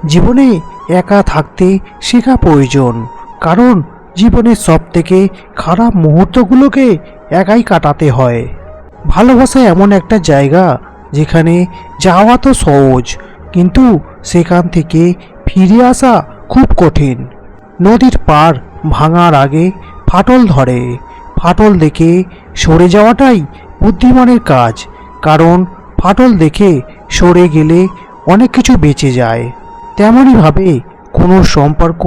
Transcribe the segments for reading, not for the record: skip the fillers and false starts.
জীবনে একা থাকতে শেখা প্রয়োজন, কারণ জীবনের সবথেকে খারাপ মুহূর্তগুলোকে একাই কাটাতে হয়। ভালোবাসা এমন একটা জায়গা যেখানে যাওয়া তো সহজ, কিন্তু সেখান থেকে ফিরে আসা খুব কঠিন। নদীর পার ভাঙার আগে ফাটল ধরে, ফাটল দেখে সরে যাওয়াটাই বুদ্ধিমানের কাজ, কারণ ফাটল দেখে সরে গেলে অনেক কিছু বেঁচে যায়। তেমনইভাবে কোনো সম্পর্ক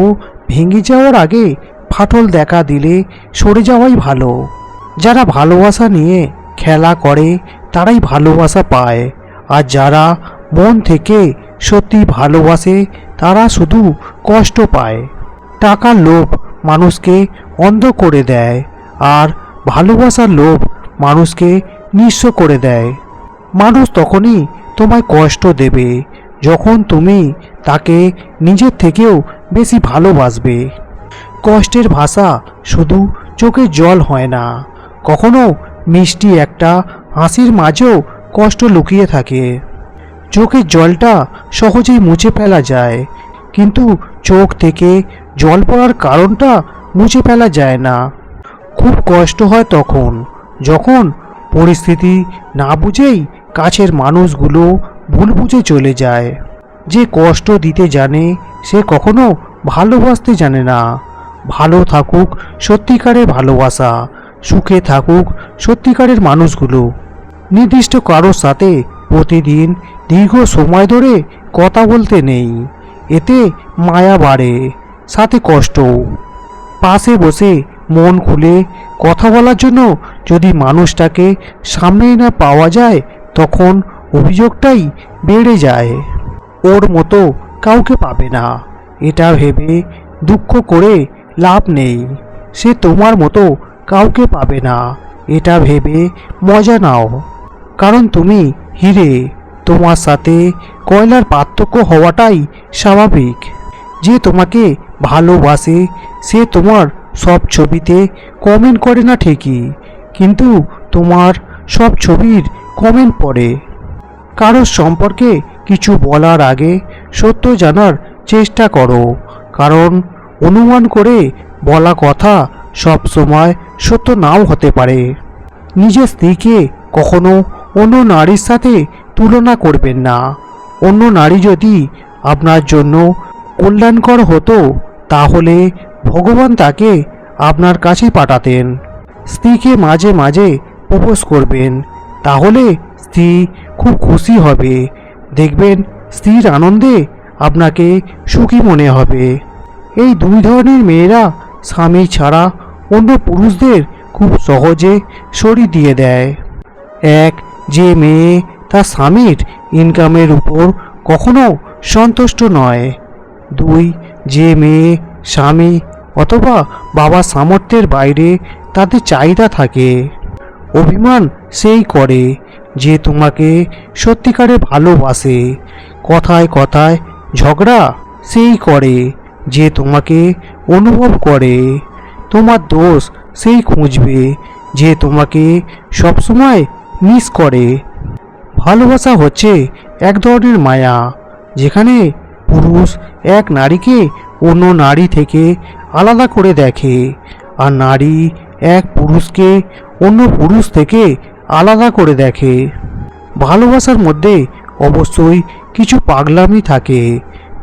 ভেঙে যাওয়ার আগে ফাটল দেখা দিলে সরে যাওয়াই ভালো। যারা ভালোবাসা নিয়ে খেলা করে তারাই ভালোবাসা পায়, আর যারা মন থেকে সত্যি ভালোবাসে তারা শুধু কষ্ট পায়। টাকার লোভ মানুষকে অন্ধ করে দেয়, আর ভালোবাসার লোভ মানুষকে নিঃস্ব করে দেয়। মানুষ তখনই তোমায় কষ্ট দেবে যখন তুমি তাকে নিজের থেকেও বেশি ভালোবাসবে। কষ্টের ভাষা শুধু চোখের জল হয় না, কখনো মিষ্টি একটা হাসির মাঝেও কষ্ট লুকিয়ে থাকে। চোখের জলটা সহজেই মুছে ফেলা যায়, কিন্তু চোখ থেকে জল পড়ার কারণটা মুছে ফেলা যায় না। খুব কষ্ট হয় তখন যখন পরিস্থিতি না বুঝেই কাছের মানুষগুলো ভুল বুঝে চলে যায়। যে কষ্ট দিতে জানে সে কখনো ভালোবাসতে জানে না। ভালো থাকুক সত্যিকারের ভালোবাসা, সুখে থাকুক সত্যিকারের মানুষগুলো। নির্দিষ্ট কারোর সাথে প্রতিদিন দীর্ঘ সময় ধরে কথা বলতে নেই, এতে মায়া বাড়ে, সাথে কষ্টও। পাশে বসে মন খুলে কথা বলার জন্য যদি মানুষটাকে সামনেই না পাওয়া যায়, তখন অভিযোগটাই বেড়ে যায়। ওর মতো কাউকে পাবে না এটা ভেবে দুঃখ করে লাভ নেই। সে তোমার মতো কাউকে পাবে না এটা ভেবে মজা নাও, কারণ তুমি হিরে। তোমার সাথে কয়লার পার্থক্য হওয়াটাই স্বাভাবিক। যে তোমাকে ভালোবাসে সে তোমার সব ছবিতে কমেন্ট করে না ঠিকই, কিন্তু তোমার সব ছবির কমেন্ট পড়ে। কারোর সম্পর্কে কিছু বলার আগে সত্য জানার চেষ্টা করো, কারণ অনুমান করে বলা কথা সব সময় সত্য নাও হতে পারে। নিজের স্ত্রীকে কখনো অন্য নারীর সাথে তুলনা করবেন না। অন্য নারী যদি আপনার জন্য কল্যাণকর হতো তাহলে ভগবান তাকে আপনার কাছে পাঠাতেন। স্ত্রীকে মাঝে মাঝে প্রপোজ করবেন, তাহলে স্ত্রী খুব খুশি হবে। দেখবেন স্ত্রীর আনন্দে আপনাকে সুখী মনে হবে। এই দুই ধরনের মেয়েরা স্বামী ছাড়া অন্য পুরুষদের খুব সহজে সরিয়ে দিয়ে দেয়। এক, যে মেয়ে তার স্বামীর ইনকামের উপর কখনো সন্তুষ্ট নয়। দুই, যে মেয়ে স্বামী অথবা বাবার সামর্থ্যের বাইরে তাদের চাহিদা থাকে। অভিমান সেই করে যে তোমাকে সত্যিকারে ভালোবাসে। কথায় কথায় ঝগড়া সেই করে যে তোমাকে অনুভব করে। তোমার দোষ সেই খুঁজবে যে তোমাকে সবসময় মিস করে। ভালোবাসা হচ্ছে এক ধরনের মায়া, যেখানে পুরুষ এক নারীকে অন্য নারী থেকে আলাদা করে দেখে, আর নারী এক পুরুষকে অন্য পুরুষ থেকে আলাদা করে দেখে। ভালোবাসার মধ্যে অবশ্যই কিছু পাগলামি থাকে,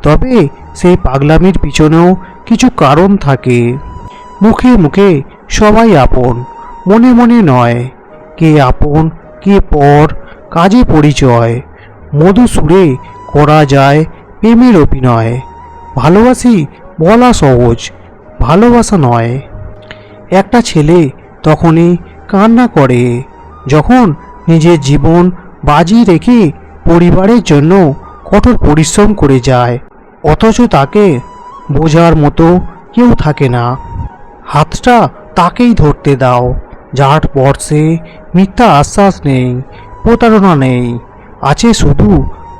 তবে সেই পাগলামির পিছনেও কিছু কারণ থাকে। মুখে মুখে সবাই আপন, মনে মনে নয়। কে আপন কে পর কাজে পরিচয়। মধু সুরে করা যায় প্রেমের অভিনয়। ভালোবাসি বলা সহজ, ভালোবাসা নয়। একটা ছেলে তখনই কান্না করে যখন নিজের জীবন বাজি রেখে পরিবারের জন্য কঠোর পরিশ্রম করে যায়, অথচ তাকে বোঝার মতো কেউ থাকে না। হাতটা তাকেই ধরতে দাও যার স্পর্শে মিথ্যা আশ্বাস নেই, প্রতারণা নেই, আছে শুধু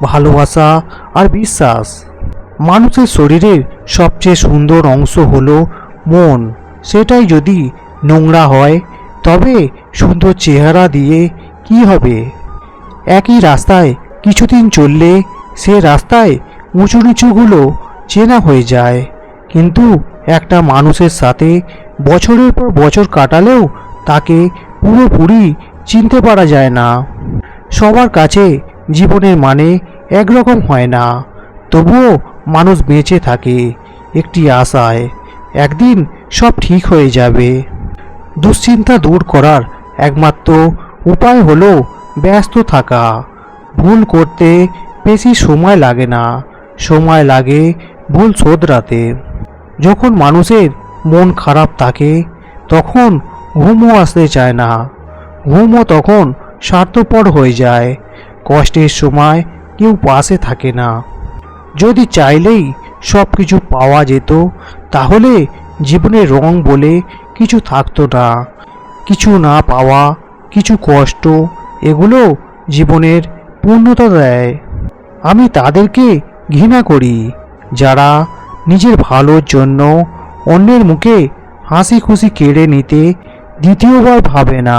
ভালোবাসা আর বিশ্বাস। মানুষের শরীরের সবচেয়ে সুন্দর অংশ হলো মন। সেটাই যদি নোংরা হয় তবে সুন্দর চেহারা দিয়ে কি হবে? একই রাস্তায় কিছুদিন চললে সে রাস্তায় উঁচু নিচুগুলো চেনা হয়ে যায়, কিন্তু একটা মানুষের সাথে বছরের পর বছর কাটালেও তাকে পুরোপুরি চিনতে পারা যায় না। সবার কাছে জীবনের মানে একরকম হয় না, তবুও মানুষ বেঁচে থাকে একটি আশায়, একদিন সব ঠিক হয়ে যাবে। দুশ্চিন্তা দূর করার একমাত্র উপায় হলো ব্যস্ত থাকা। ভুল করতে বেশি সময় লাগে না, সময় লাগে ভুল শোধরাতে। যখন মানুষের মন খারাপ থাকে তখন ঘুমও আসতে চায় না, ঘুমও তখন স্বার্থপর হয়ে যায়। কষ্টের সময় কেউ পাশে থাকে না। যদি চাইলেই সব কিছু পাওয়া যেত তাহলে জীবনের রং বলে কিছু থাকতো না। কিছু না পাওয়া, কিছু কষ্ট, এগুলো জীবনের পূর্ণতা দেয়। আমি তাদেরকে ঘৃণা করি যারা নিজের ভালোর জন্য অন্যের মুখে হাসি খুশি কেড়ে নিতে দ্বিতীয়বার ভাবে না।